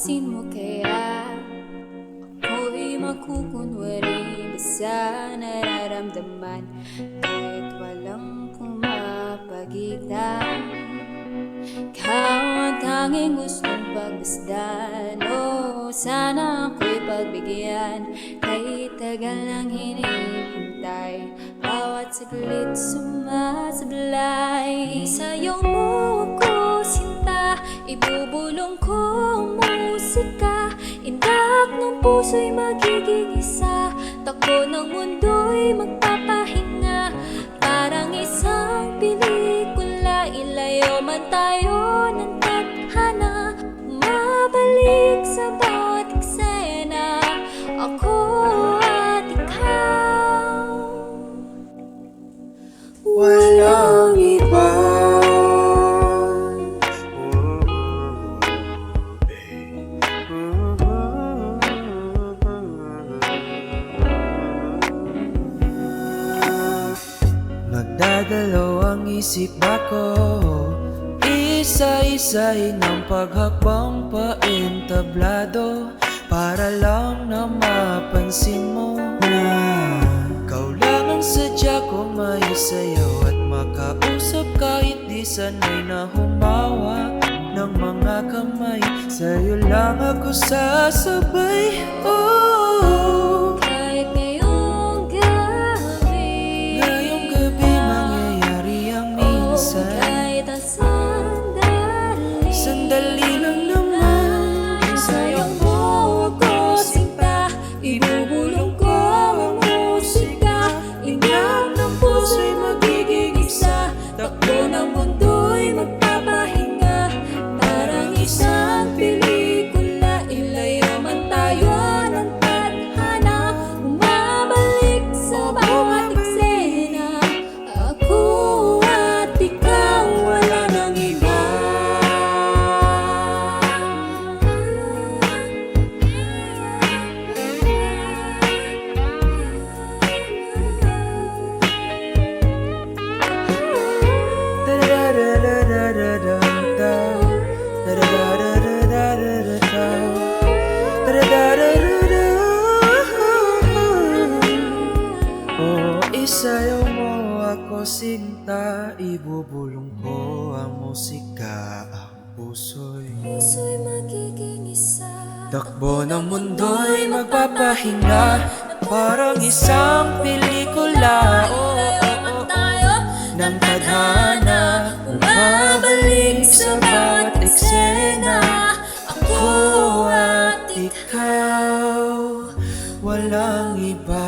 Papansin mo kaya ako'y makukunwari ba sa nararamdaman kahit walang pumapagitan. Ikaw ang tanging gustong pagmasdan, sana ako'y pagbigyan. Kahit tagal nang hinihintay, bawat saglit sumasablay. Sayaw mo ako sinta, ibubulong ko ang musika. Indak ng puso'y magiging isa, takbo ng mundo'y magpapahinga. Parang isang pelikula, ilayo man tayo ng tadhana. Umabalik sa bawat eksena, ako at ikaw, walang iba. Magdadalaw ang isip ako, isa-isahin ang paghakbang paentablado, para lang na mapansin mo na ikaw lang ang sadya ko maisayaw at makausap kahit di sanay na humawak ng mga kamay. Sa'yo lang ako sasabay, oh. Kahit ngayong gabi, mangyayari ang minsan. kahit ang sandali, Sandali lang naman. sayaw mo ako sinta, ibubulong ko ang musika. Inyak ng puso'y magiging isa, takbo ng mundo'y magpapahinga. Parang isang pelikula, ilayo man tayo ng tadhana. Umabalik sa bawat eksena, ako at ikaw, wala nang iba. Oh, isayaw mo ako sinta, ibubulong ko ang musika. Ang Puso'y magiging isa, takbo ng mundo'y magpapahinga, parang isang pelikula. Oh, ng tadhana, umabalik sa bawat eksena. Ako at ikaw, walang iba.